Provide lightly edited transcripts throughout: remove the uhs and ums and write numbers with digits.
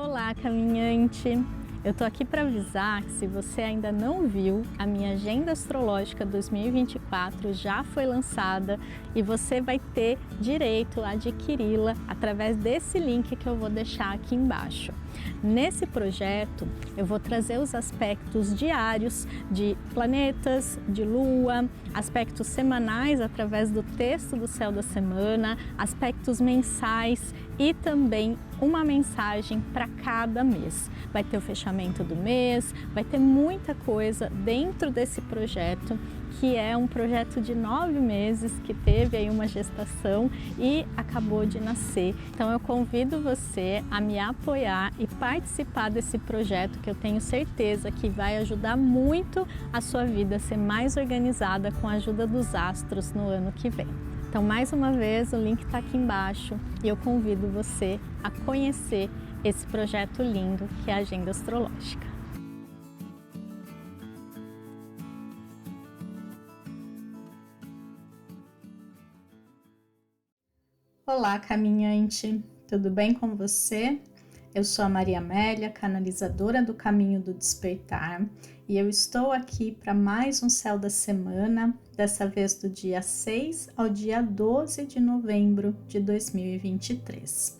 Olá, caminhante! Eu tô aqui para avisar que se você ainda não viu, a minha Agenda Astrológica 2024 já foi lançada e você vai ter direito a adquiri-la através desse link que eu vou deixar aqui embaixo. Nesse projeto, eu vou trazer os aspectos diários de planetas, de lua, aspectos semanais através do texto do céu da semana, aspectos mensais e também uma mensagem para cada mês. Vai ter o fechamento do mês, vai ter muita coisa dentro desse projeto, que é um projeto de 9 meses, que teve aí uma gestação e acabou de nascer. Então eu convido você a me apoiar e participar desse projeto, que eu tenho certeza que vai ajudar muito a sua vida a ser mais organizada com a ajuda dos astros no ano que vem. Então, mais uma vez, o link está aqui embaixo e eu convido você a conhecer esse projeto lindo que é a Agenda Astrológica. Olá, caminhante! Tudo bem com você? Eu sou a Maria Amélia, canalizadora do Caminho do Despertar, e eu estou aqui para mais um Céu da Semana, dessa vez do dia 6 ao dia 12 de novembro de 2023.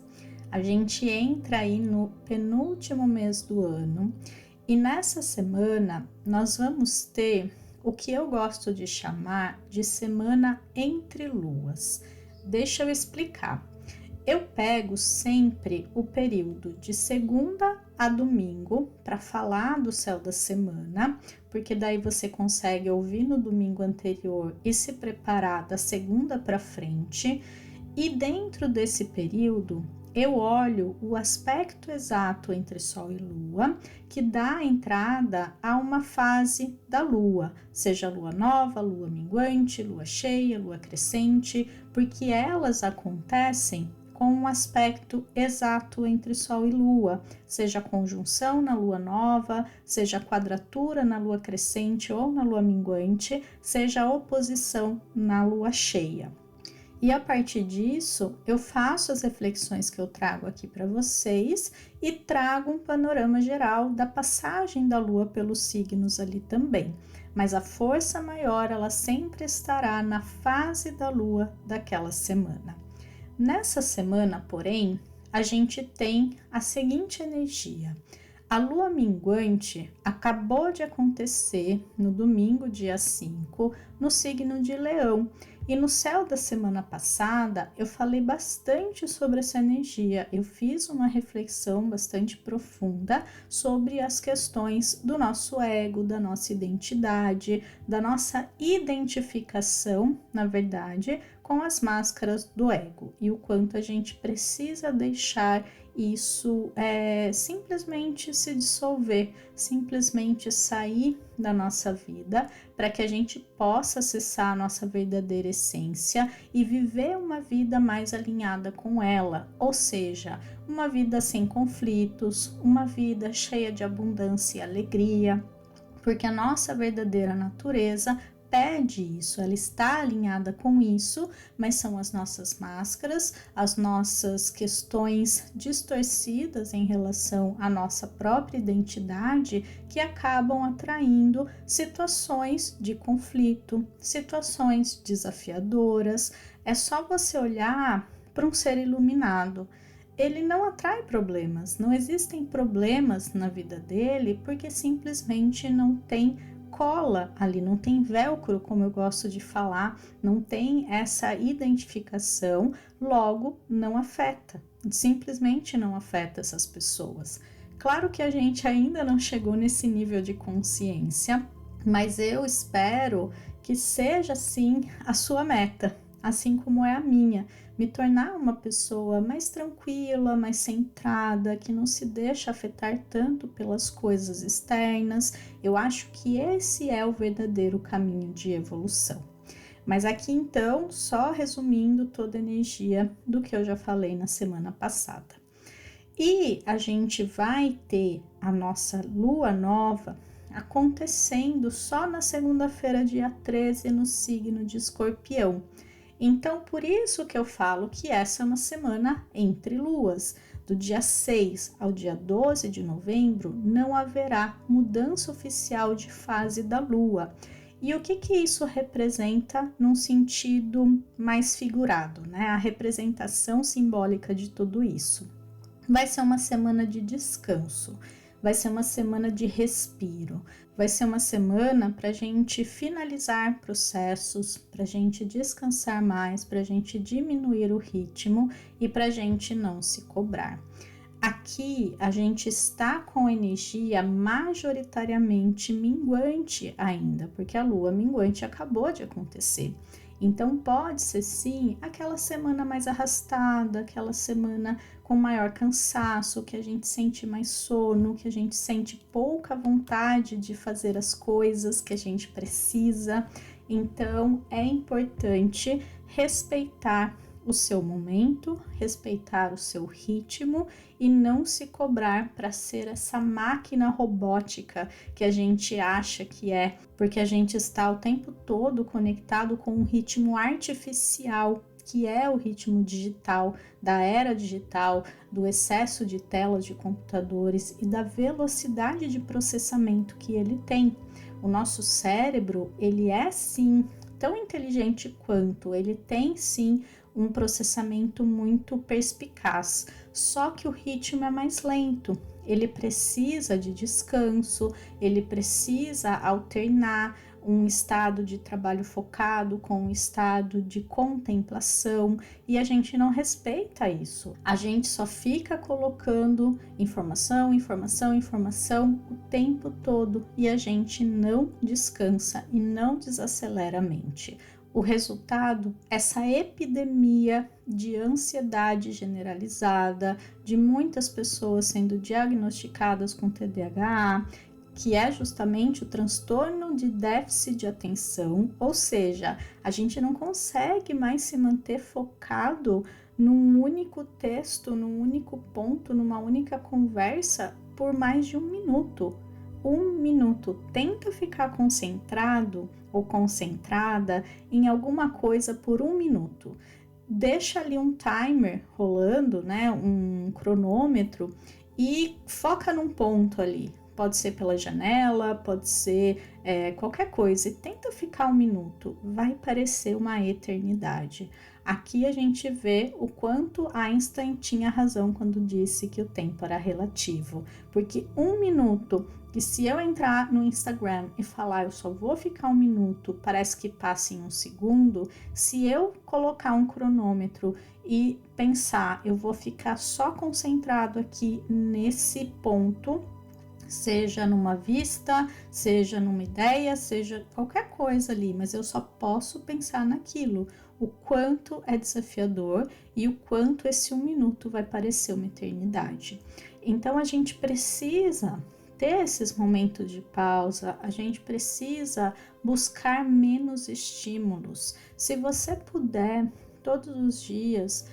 A gente entra aí no penúltimo mês do ano e nessa semana nós vamos ter o que eu gosto de chamar de semana entre luas. Deixa eu explicar. Eu pego sempre o período de segunda a domingo para falar do céu da semana, porque daí você consegue ouvir no domingo anterior e se preparar da segunda para frente. E dentro desse período, eu olho o aspecto exato entre Sol e Lua, que dá a entrada a uma fase da Lua, seja Lua nova, Lua minguante, Lua cheia, Lua crescente, porque elas acontecem com um aspecto exato entre Sol e Lua, seja conjunção na Lua nova, seja quadratura na Lua crescente ou na Lua minguante, seja oposição na Lua cheia. E a partir disso, eu faço as reflexões que eu trago aqui para vocês e trago um panorama geral da passagem da Lua pelos signos ali também. Mas a força maior, ela sempre estará na fase da Lua daquela semana. Nessa semana, porém, a gente tem a seguinte energia. A Lua minguante acabou de acontecer no domingo, dia 5, no signo de Leão. E no céu da semana passada, eu falei bastante sobre essa energia. Eu fiz uma reflexão bastante profunda sobre as questões do nosso ego, da nossa identidade, da nossa identificação, na verdade, com as máscaras do ego e o quanto a gente precisa deixar isso simplesmente se dissolver, simplesmente sair da nossa vida para que a gente possa acessar a nossa verdadeira essência e viver uma vida mais alinhada com ela, ou seja, uma vida sem conflitos, uma vida cheia de abundância e alegria, porque a nossa verdadeira natureza pede isso, ela está alinhada com isso, mas são as nossas máscaras, as nossas questões distorcidas em relação à nossa própria identidade que acabam atraindo situações de conflito, situações desafiadoras. É só você olhar para um ser iluminado. Ele não atrai problemas, não existem problemas na vida dele porque simplesmente não tem cola ali, não tem velcro, como eu gosto de falar, não tem essa identificação, logo não afeta, simplesmente não afeta essas pessoas. Claro que a gente ainda não chegou nesse nível de consciência, mas eu espero que seja sim a sua meta, assim como é a minha, me tornar uma pessoa mais tranquila, mais centrada, que não se deixa afetar tanto pelas coisas externas. Eu acho que esse é o verdadeiro caminho de evolução. Mas aqui então, só resumindo toda a energia do que eu já falei na semana passada. E a gente vai ter a nossa lua nova acontecendo só na segunda-feira, dia 13, no signo de Escorpião. Então, por isso que eu falo que essa é uma semana entre luas. do dia 6 ao dia 12 de novembro, não haverá mudança oficial de fase da Lua. E o que isso representa num sentido mais figurado, né? A representação simbólica de tudo isso. Vai ser uma semana de descanso, vai ser uma semana de respiro, vai ser uma semana para a gente finalizar processos, para a gente descansar mais, para a gente diminuir o ritmo e para a gente não se cobrar. Aqui a gente está com energia majoritariamente minguante ainda, porque a lua minguante acabou de acontecer. Então pode ser sim aquela semana mais arrastada, aquela semana com maior cansaço, que a gente sente mais sono, que a gente sente pouca vontade de fazer as coisas que a gente precisa. Então é importante respeitar o seu momento, respeitar o seu ritmo e não se cobrar para ser essa máquina robótica que a gente acha que é, porque a gente está o tempo todo conectado com um ritmo artificial, que é o ritmo digital, da era digital, do excesso de telas de computadores e da velocidade de processamento que ele tem. O nosso cérebro, ele é sim tão inteligente quanto, ele tem sim um processamento muito perspicaz, só que o ritmo é mais lento, ele precisa de descanso, ele precisa alternar um estado de trabalho focado com um estado de contemplação e a gente não respeita isso. A gente só fica colocando informação, informação, informação o tempo todo e a gente não descansa e não desacelera a mente. O resultado, essa epidemia de ansiedade generalizada, de muitas pessoas sendo diagnosticadas com TDAH, que é justamente o transtorno de déficit de atenção, ou seja, a gente não consegue mais se manter focado num único texto, num único ponto, numa única conversa por mais de 1 minuto. 1 minuto, tenta ficar concentrado ou concentrada em alguma coisa por 1 minuto. Deixa ali um timer rolando, né, um cronômetro e foca num ponto ali. Pode ser pela janela, pode ser qualquer coisa. E tenta ficar 1 minuto, vai parecer uma eternidade. Aqui a gente vê o quanto Einstein tinha razão quando disse que o tempo era relativo. Porque 1 minuto, que se eu entrar no Instagram e falar eu só vou ficar 1 minuto, parece que passa em 1 segundo. Se eu colocar um cronômetro e pensar, eu vou ficar só concentrado aqui nesse ponto, seja numa vista, seja numa ideia, seja qualquer coisa ali, mas eu só posso pensar naquilo. O quanto é desafiador e o quanto esse 1 minuto vai parecer uma eternidade. Então a gente precisa ter esses momentos de pausa, a gente precisa buscar menos estímulos. Se você puder, todos os dias,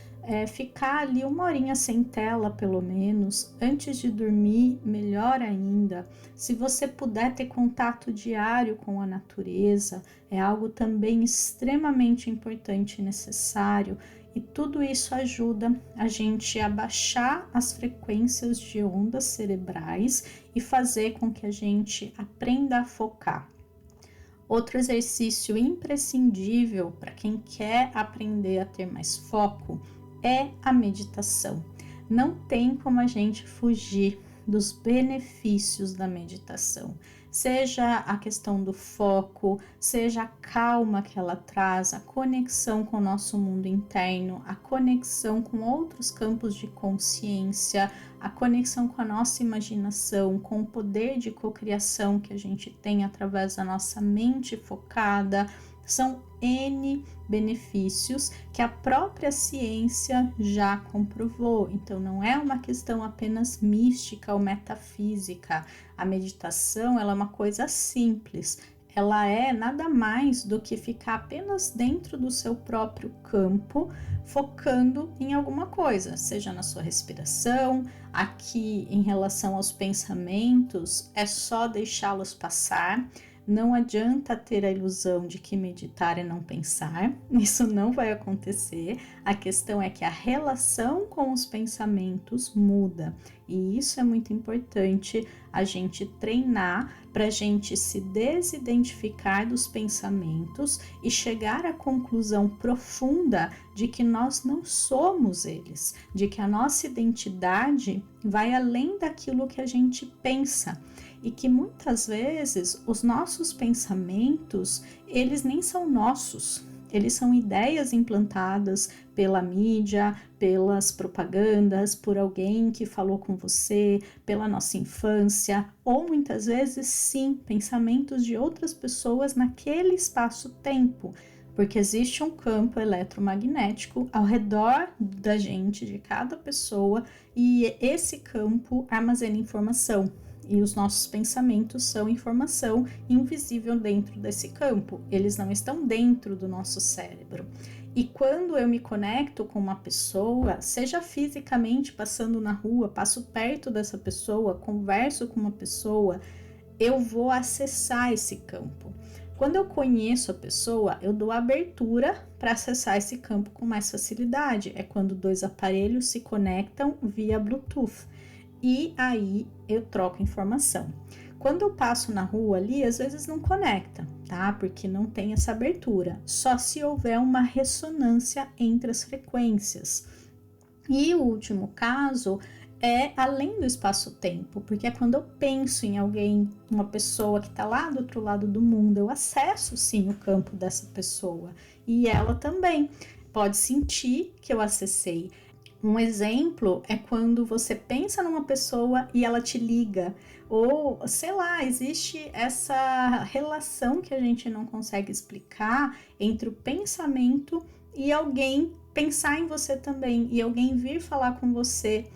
ficar ali 1 horinha sem tela, pelo menos, antes de dormir, melhor ainda. Se você puder ter contato diário com a natureza, é algo também extremamente importante e necessário, e tudo isso ajuda a gente a baixar as frequências de ondas cerebrais e fazer com que a gente aprenda a focar. Outro exercício imprescindível para quem quer aprender a ter mais foco é a meditação. Não tem como a gente fugir dos benefícios da meditação, seja a questão do foco, seja a calma que ela traz, a conexão com o nosso mundo interno, a conexão com outros campos de consciência, a conexão com a nossa imaginação, com o poder de cocriação que a gente tem através da nossa mente focada. São N benefícios que a própria ciência já comprovou. Então, não é uma questão apenas mística ou metafísica. A meditação, ela é uma coisa simples. Ela é nada mais do que ficar apenas dentro do seu próprio campo, focando em alguma coisa, seja na sua respiração. Aqui, em relação aos pensamentos, é só deixá-los passar. Não adianta ter a ilusão de que meditar é não pensar, isso não vai acontecer. A questão é que a relação com os pensamentos muda, e isso é muito importante a gente treinar para a gente se desidentificar dos pensamentos e chegar à conclusão profunda de que nós não somos eles, de que a nossa identidade vai além daquilo que a gente pensa. E que muitas vezes os nossos pensamentos, eles nem são nossos, eles são ideias implantadas pela mídia, pelas propagandas, por alguém que falou com você, pela nossa infância, ou muitas vezes sim, pensamentos de outras pessoas naquele espaço-tempo, porque existe um campo eletromagnético ao redor da gente, de cada pessoa, e esse campo armazena informação. E os nossos pensamentos são informação invisível dentro desse campo, eles não estão dentro do nosso cérebro. E quando eu me conecto com uma pessoa, seja fisicamente passando na rua, passo perto dessa pessoa, converso com uma pessoa, eu vou acessar esse campo. Quando eu conheço a pessoa, eu dou abertura para acessar esse campo com mais facilidade. É quando dois aparelhos se conectam via Bluetooth. E aí eu troco informação. Quando eu passo na rua ali, às vezes não conecta, tá? Porque não tem essa abertura. Só se houver uma ressonância entre as frequências. E o último caso é além do espaço-tempo, porque é quando eu penso em alguém, uma pessoa que está lá do outro lado do mundo, eu acesso sim o campo dessa pessoa. E ela também pode sentir que eu acessei. Um exemplo é quando você pensa numa pessoa e ela te liga, ou sei lá, existe essa relação que a gente não consegue explicar entre o pensamento e alguém pensar em você também, e alguém vir falar com você.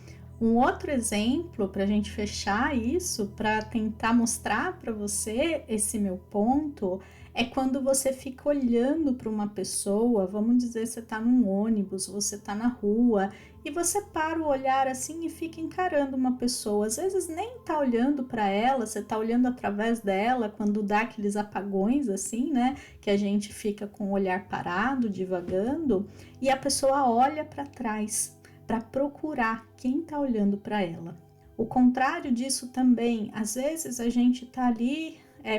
Um outro exemplo para a gente fechar isso, para tentar mostrar para você esse meu ponto, é quando você fica olhando para uma pessoa, vamos dizer, você está num ônibus, você está na rua, e você para o olhar assim e fica encarando uma pessoa. Às vezes nem está olhando para ela, você está olhando através dela, quando dá aqueles apagões assim, né? Que a gente fica com o olhar parado, divagando, e a pessoa olha para trás para procurar quem está olhando para ela. O contrário disso também, às vezes a gente está ali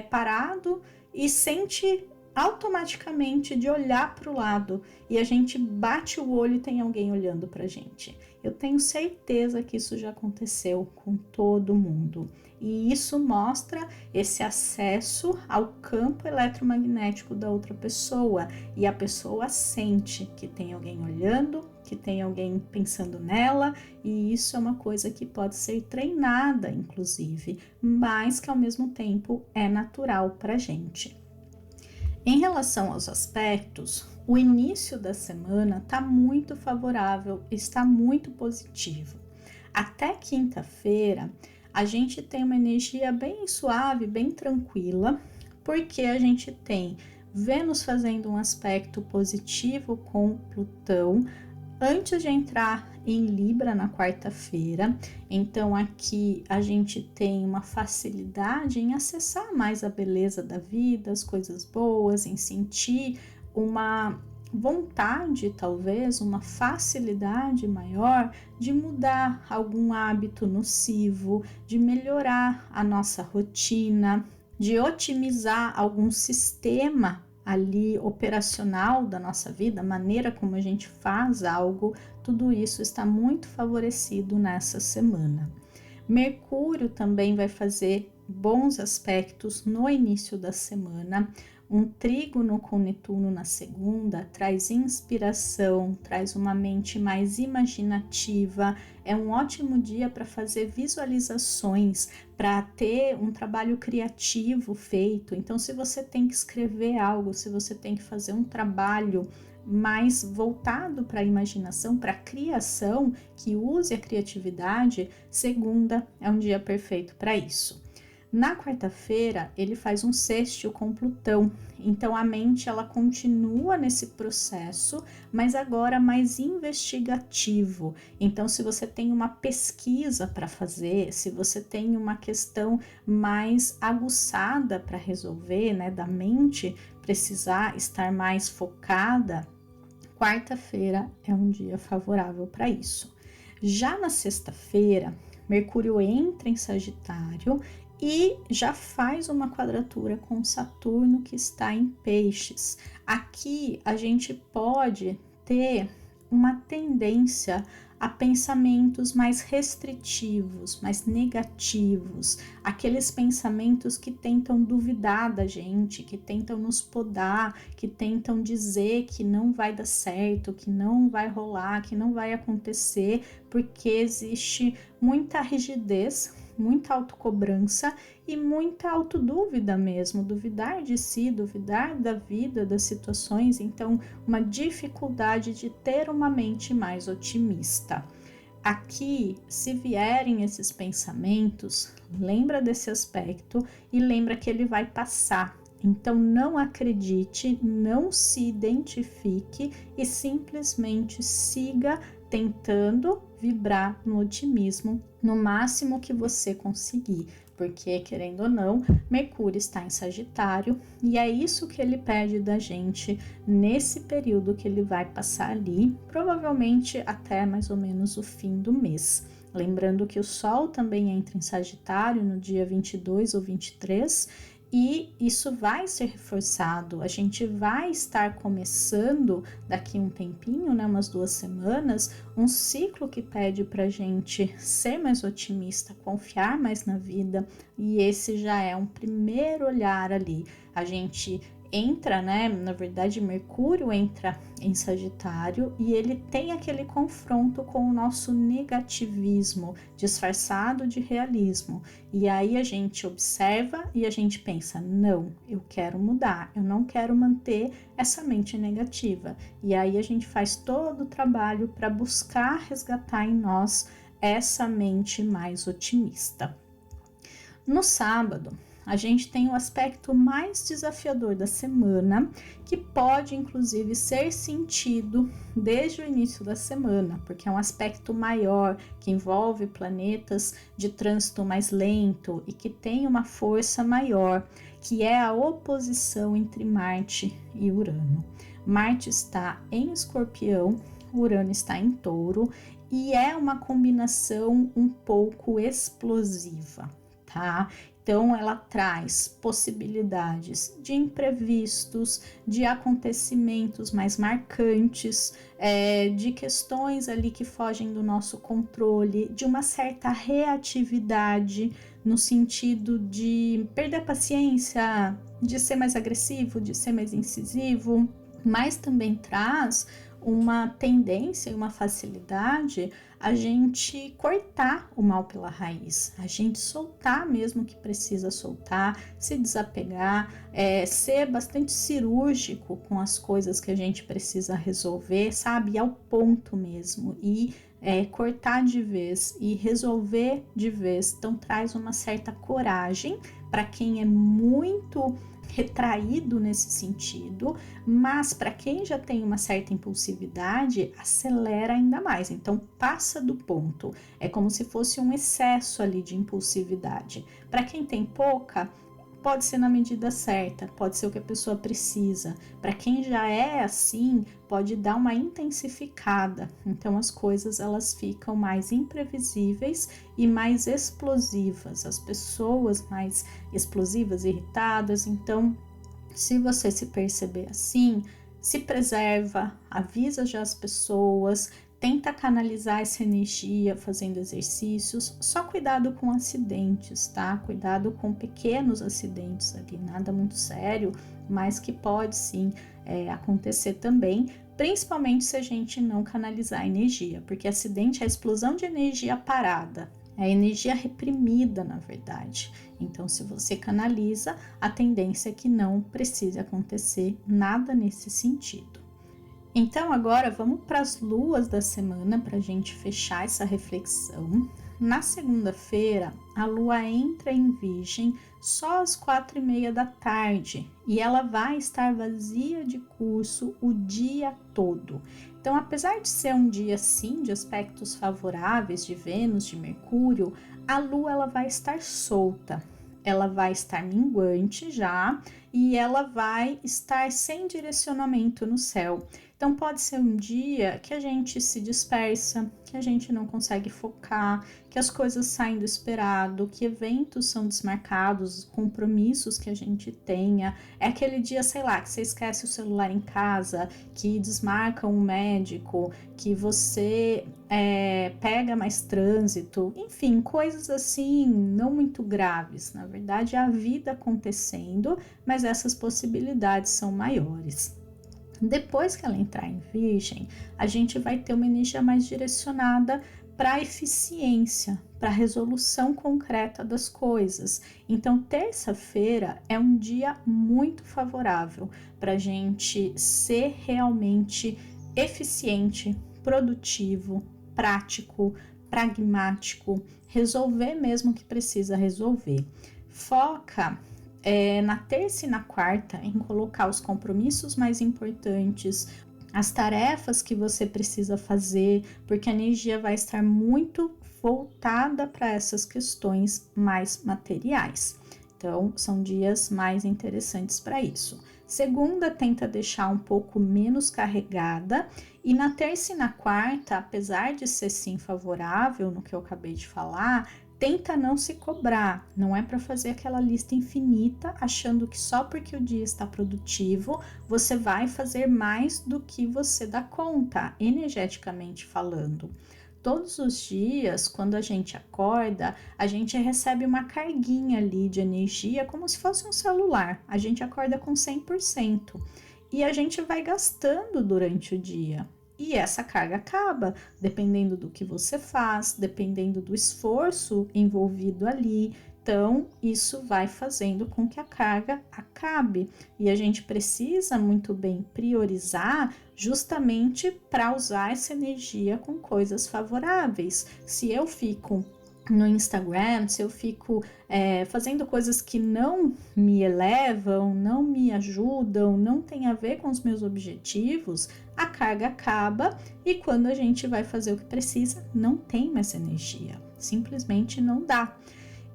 parado e sente automaticamente de olhar para o lado e a gente bate o olho e tem alguém olhando para a gente. Eu tenho certeza que isso já aconteceu com todo mundo. E isso mostra esse acesso ao campo eletromagnético da outra pessoa. E a pessoa sente que tem alguém olhando, que tem alguém pensando nela, e isso é uma coisa que pode ser treinada, inclusive, mas que ao mesmo tempo é natural para a gente. Em relação aos aspectos, o início da semana está muito favorável, está muito positivo. Até quinta-feira, a gente tem uma energia bem suave, bem tranquila, porque a gente tem Vênus fazendo um aspecto positivo com Plutão antes de entrar em Libra na quarta-feira. Então aqui a gente tem uma facilidade em acessar mais a beleza da vida, as coisas boas, em sentir uma vontade, talvez uma facilidade maior de mudar algum hábito nocivo, de melhorar a nossa rotina, de otimizar algum sistema ali operacional da nossa vida, a maneira como a gente faz algo, tudo isso está muito favorecido nessa semana. Mercúrio também vai fazer bons aspectos no início da semana. Um trígono com Netuno na segunda traz inspiração, traz uma mente mais imaginativa. É um ótimo dia para fazer visualizações, para ter um trabalho criativo feito. Então, se você tem que escrever algo, se você tem que fazer um trabalho mais voltado para a imaginação, para a criação, que use a criatividade, segunda é um dia perfeito para isso. Na quarta-feira, ele faz um sextil com Plutão, então a mente ela continua nesse processo, mas agora mais investigativo. Então, se você tem uma pesquisa para fazer, se você tem uma questão mais aguçada para resolver, né, da mente precisar estar mais focada, quarta-feira é um dia favorável para isso. Já na sexta-feira, Mercúrio entra em Sagitário e já faz uma quadratura com Saturno que está em Peixes. Aqui a gente pode ter uma tendência a pensamentos mais restritivos, mais negativos, aqueles pensamentos que tentam duvidar da gente, que tentam nos podar, que tentam dizer que não vai dar certo, que não vai rolar, que não vai acontecer, porque existe muita rigidez, muita autocobrança e muita autodúvida mesmo, duvidar de si, duvidar da vida, das situações, então uma dificuldade de ter uma mente mais otimista. Aqui, se vierem esses pensamentos, lembra desse aspecto e lembra que ele vai passar. Então não acredite, não se identifique e simplesmente siga tentando vibrar no otimismo no máximo que você conseguir, porque querendo ou não, Mercúrio está em Sagitário e é isso que ele pede da gente nesse período que ele vai passar ali, provavelmente até mais ou menos o fim do mês. Lembrando que o Sol também entra em Sagitário no dia 22 ou 23 e isso vai ser reforçado. A gente vai estar começando daqui um tempinho, né, umas 2 semanas, um ciclo que pede pra gente ser mais otimista, confiar mais na vida, e esse já é um primeiro olhar ali. A gente entra, né? Na verdade, Mercúrio entra em Sagitário e ele tem aquele confronto com o nosso negativismo disfarçado de realismo. E aí a gente observa e a gente pensa: não, eu quero mudar, eu não quero manter essa mente negativa. E aí a gente faz todo o trabalho para buscar resgatar em nós essa mente mais otimista. No sábado, a gente tem o aspecto mais desafiador da semana, que pode inclusive ser sentido desde o início da semana, porque é um aspecto maior que envolve planetas de trânsito mais lento e que tem uma força maior, que é a oposição entre Marte e Urano. Marte está em Escorpião, Urano está em Touro e é uma combinação um pouco explosiva. Tá? Então, ela traz possibilidades de imprevistos, de acontecimentos mais marcantes, de questões ali que fogem do nosso controle, de uma certa reatividade no sentido de perder a paciência, de ser mais agressivo, de ser mais incisivo, mas também traz uma tendência e uma facilidade a gente cortar o mal pela raiz, a gente soltar mesmo que precisa soltar, se desapegar, ser bastante cirúrgico com as coisas que a gente precisa resolver, sabe? Ao ponto mesmo e cortar de vez e resolver de vez. Então traz uma certa coragem para quem é muito retraído nesse sentido, mas para quem já tem uma certa impulsividade, acelera ainda mais. Então passa do ponto. É como se fosse um excesso ali de impulsividade. Para quem tem pouca, pode ser na medida certa, pode ser o que a pessoa precisa. Para quem já é assim, pode dar uma intensificada. Então as coisas elas ficam mais imprevisíveis e mais explosivas. As pessoas mais explosivas, irritadas. Então, se você se perceber assim, se preserva, avisa já as pessoas, tenta canalizar essa energia fazendo exercícios, só cuidado com acidentes, tá? Cuidado com pequenos acidentes ali, nada muito sério, mas que pode sim acontecer também, principalmente se a gente não canalizar a energia, porque acidente é a explosão de energia parada, é a energia reprimida, na verdade. Então, se você canaliza, a tendência é que não precise acontecer nada nesse sentido. Então agora vamos para as luas da semana para a gente fechar essa reflexão. Na segunda-feira, a Lua entra em Virgem só às 4:30 da tarde e ela vai estar vazia de curso o dia todo. Então, apesar de ser um dia sim de aspectos favoráveis de Vênus, de Mercúrio, a Lua ela vai estar solta. Ela vai estar minguante já e ela vai estar sem direcionamento no céu. Então pode ser um dia que a gente se dispersa, que a gente não consegue focar, que as coisas saem do esperado, que eventos são desmarcados, compromissos que a gente tenha. É aquele dia, sei lá, que você esquece o celular em casa, que desmarca um médico, que você pega mais trânsito, enfim, coisas assim não muito graves. Na verdade, é a vida acontecendo, mas essas possibilidades são maiores. Depois que ela entrar em Virgem, a gente vai ter uma energia mais direcionada para a eficiência, para a resolução concreta das coisas. Então, terça-feira é um dia muito favorável para a gente ser realmente eficiente, produtivo, prático, pragmático, resolver mesmo o que precisa resolver. Foca na terça e na quarta em colocar os compromissos mais importantes, as tarefas que você precisa fazer, porque a energia vai estar muito voltada para essas questões mais materiais. Então, são dias mais interessantes para isso. Segunda, tenta deixar um pouco menos carregada. E na terça e na quarta, apesar de ser sim favorável no que eu acabei de falar, tenta não se cobrar, não é para fazer aquela lista infinita, achando que só porque o dia está produtivo, você vai fazer mais do que você dá conta, energeticamente falando. Todos os dias, quando a gente acorda, a gente recebe uma carguinha ali de energia, como se fosse um celular. A gente acorda com 100% e a gente vai gastando durante o dia. E essa carga acaba, dependendo do que você faz, dependendo do esforço envolvido ali. Então, isso vai fazendo com que a carga acabe. E a gente precisa muito bem priorizar justamente para usar essa energia com coisas favoráveis. Se eu fico no Instagram, se eu fico fazendo coisas que não me elevam, não me ajudam, não tem a ver com os meus objetivos, a carga acaba e quando a gente vai fazer o que precisa, não tem mais energia, simplesmente não dá.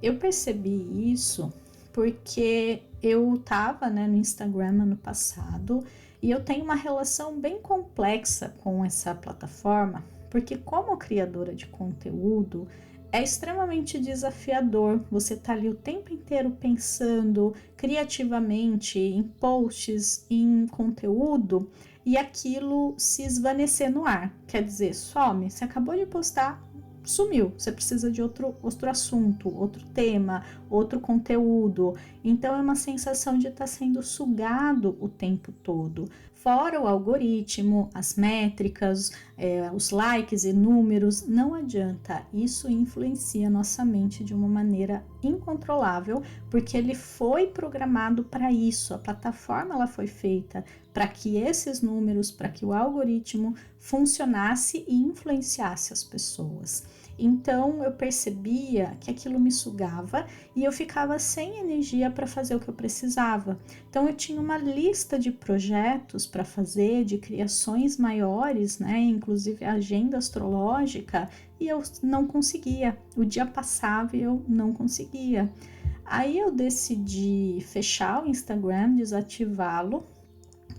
Eu percebi isso porque eu estava no Instagram ano passado e eu tenho uma relação bem complexa com essa plataforma, porque como criadora de conteúdo, é extremamente desafiador você tá ali o tempo inteiro pensando criativamente em posts, em conteúdo e aquilo se esvanecer no ar. Quer dizer, some, você acabou de postar, sumiu, você precisa de outro assunto, outro tema, outro conteúdo. Então é uma sensação de estar sendo sugado o tempo todo. Fora o algoritmo, as métricas, os likes e números, não adianta. Isso influencia nossa mente de uma maneira incontrolável, porque ele foi programado para isso. A plataforma ela foi feita para que esses números, para que o algoritmo funcionasse e influenciasse as pessoas. Então eu percebia que aquilo me sugava e eu ficava sem energia para fazer o que eu precisava. Então eu tinha uma lista de projetos para fazer, de criações maiores, inclusive a agenda astrológica, e eu não conseguia. O dia passava e eu não conseguia. Aí eu decidi fechar o Instagram, desativá-lo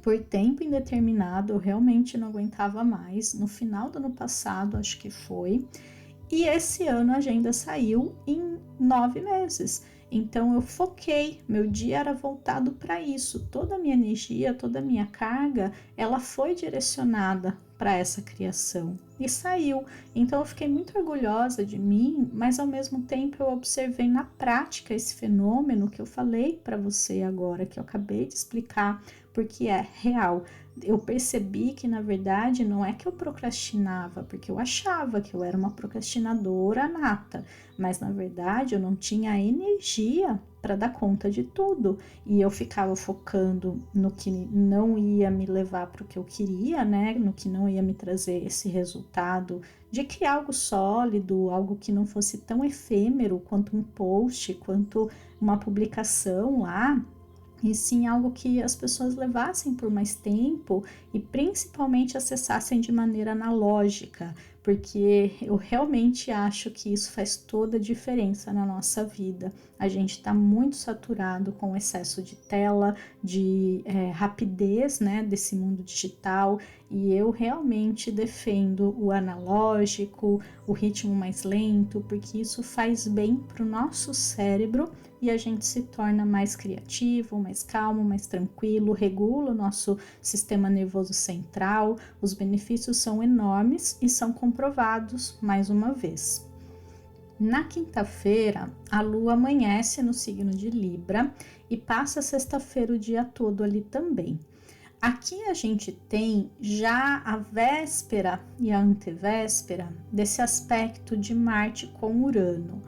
por tempo indeterminado. Eu realmente não aguentava mais. No final do ano passado, acho que foi. E esse ano a agenda saiu em 9 meses. Então eu foquei, meu dia era voltado para isso. Toda a minha energia, toda a minha carga, ela foi direcionada para essa criação e saiu. Então eu fiquei muito orgulhosa de mim, mas ao mesmo tempo eu observei na prática esse fenômeno que eu falei para você agora, que eu acabei de explicar, porque é real. eu percebi que, na verdade, não é que eu procrastinava, porque eu achava que eu era uma procrastinadora nata, mas, na verdade, eu não tinha energia para dar conta de tudo, e eu ficava focando no que não ia me levar para o que eu queria, né, no que não ia me trazer esse resultado de criar algo sólido, algo que não fosse tão efêmero quanto um post, quanto uma publicação lá, e sim algo que as pessoas levassem por mais tempo e principalmente acessassem de maneira analógica, porque eu realmente acho que isso faz toda a diferença na nossa vida. A gente está muito saturado com o excesso de tela, de rapidez, né, desse mundo digital, e eu realmente defendo o analógico, o ritmo mais lento, porque isso faz bem para o nosso cérebro e a gente se torna mais criativo, mais calmo, mais tranquilo, regula o nosso sistema nervoso central. Os benefícios são enormes e são comprovados mais uma vez. Na quinta-feira, a lua amanhece no signo de Libra e passa sexta-feira o dia todo ali também. Aqui a gente tem já a véspera e a antevéspera desse aspecto de Marte com Urano.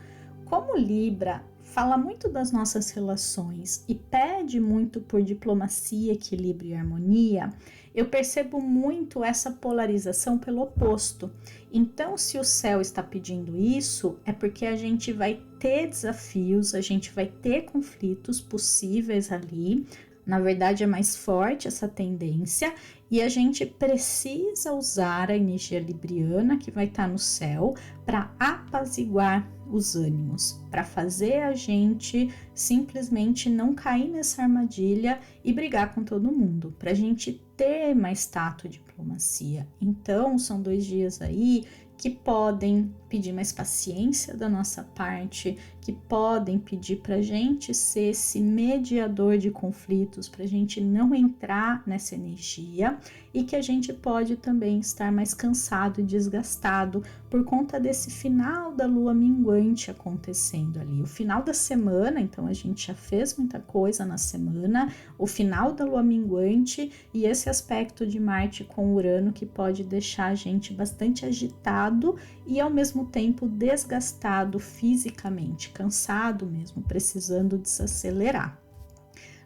Como Libra fala muito das nossas relações e pede muito por diplomacia, equilíbrio e harmonia, eu percebo muito essa polarização pelo oposto. Então, se o céu está pedindo isso, é porque a gente vai ter desafios, a gente vai ter conflitos possíveis ali. Na verdade, é mais forte essa tendência e a gente precisa usar a energia libriana que vai estar no céu para apaziguar os ânimos, para fazer a gente simplesmente não cair nessa armadilha e brigar com todo mundo, para a gente ter mais tato e diplomacia. Então, são 2 dias aí que podem pedir mais paciência da nossa parte, que podem pedir para a gente ser esse mediador de conflitos, para a gente não entrar nessa energia e que a gente pode também estar mais cansado e desgastado por conta desse final da lua minguante acontecendo ali. O final da semana, então a gente já fez muita coisa na semana, o final da lua minguante e esse aspecto de Marte com Urano que pode deixar a gente bastante agitado e ao mesmo tempo desgastado fisicamente, cansado mesmo, precisando desacelerar.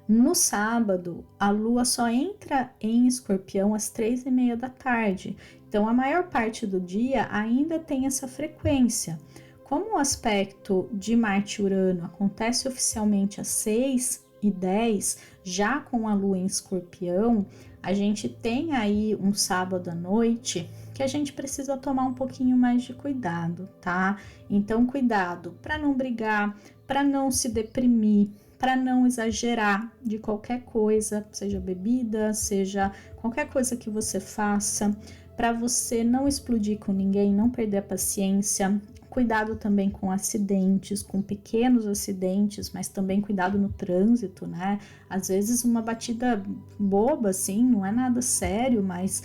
No sábado, a lua só entra em Escorpião às 3:30 da tarde, então a maior parte do dia ainda tem essa frequência. Como o aspecto de Marte e Urano acontece oficialmente às 6:10, já com a lua em Escorpião, a gente tem aí um sábado à noite que a gente precisa tomar um pouquinho mais de cuidado, tá? Então, cuidado para não brigar, para não se deprimir, para não exagerar de qualquer coisa, seja bebida, seja qualquer coisa que você faça, para você não explodir com ninguém, não perder a paciência. Cuidado também com acidentes, com pequenos acidentes, mas também cuidado no trânsito, né? Às vezes uma batida boba, assim, não é nada sério, mas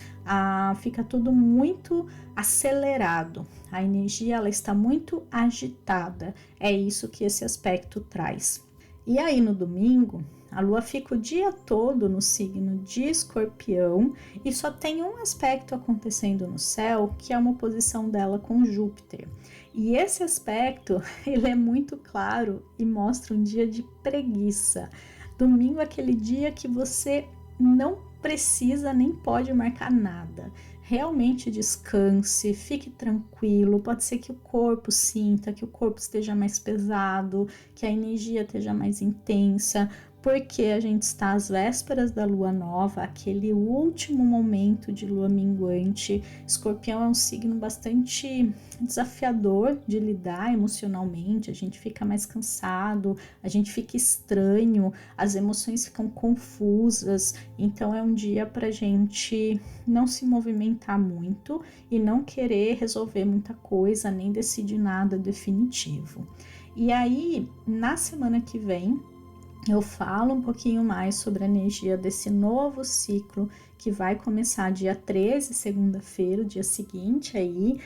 fica tudo muito acelerado. A energia, ela está muito agitada. É isso que esse aspecto traz. E aí no domingo, a lua fica o dia todo no signo de Escorpião e só tem um aspecto acontecendo no céu, que é uma oposição dela com Júpiter. E esse aspecto, ele é muito claro e mostra um dia de preguiça. Domingo é aquele dia que você não precisa nem pode marcar nada. Realmente descanse, fique tranquilo. Pode ser que o corpo sinta, que o corpo esteja mais pesado, que a energia esteja mais intensa, porque a gente está às vésperas da lua nova, aquele último momento de lua minguante. Escorpião é um signo bastante desafiador de lidar emocionalmente, a gente fica mais cansado, a gente fica estranho, as emoções ficam confusas, então é um dia pra gente não se movimentar muito e não querer resolver muita coisa, nem decidir nada definitivo. E aí, na semana que vem, eu falo um pouquinho mais sobre a energia desse novo ciclo que vai começar dia 13, segunda-feira, o dia seguinte aí,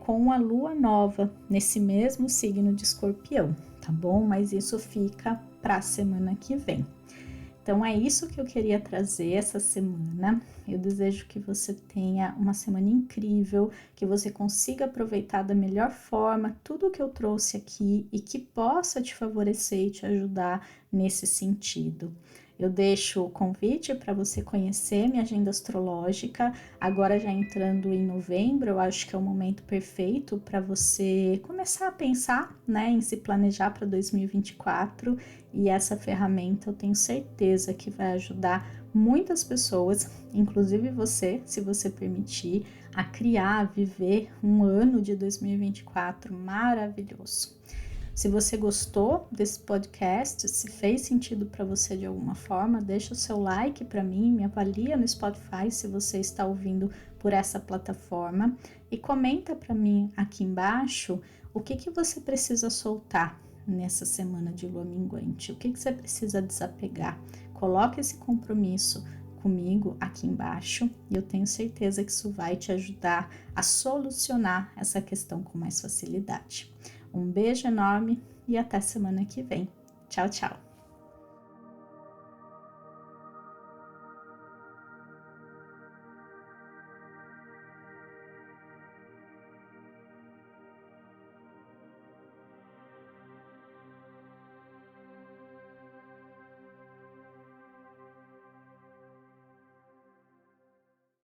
com a lua nova nesse mesmo signo de Escorpião, tá bom? Mas isso fica para a semana que vem. Então é isso que eu queria trazer essa semana. Eu desejo que você tenha uma semana incrível, que você consiga aproveitar da melhor forma tudo o que eu trouxe aqui e que possa te favorecer e te ajudar nesse sentido. Eu deixo o convite para você conhecer minha agenda astrológica. Agora já entrando em novembro, eu acho que é o momento perfeito para você começar a pensar, né, em se planejar para 2024. E essa ferramenta eu tenho certeza que vai ajudar muitas pessoas, inclusive você, se você permitir, a criar, viver um ano de 2024 maravilhoso. Se você gostou desse podcast, se fez sentido para você de alguma forma, deixa o seu like para mim, me avalia no Spotify se você está ouvindo por essa plataforma e comenta para mim aqui embaixo o que você precisa soltar nessa semana de lua minguante, o que você precisa desapegar. Coloque esse compromisso comigo aqui embaixo e eu tenho certeza que isso vai te ajudar a solucionar essa questão com mais facilidade. Um beijo enorme e até semana que vem. Tchau, tchau!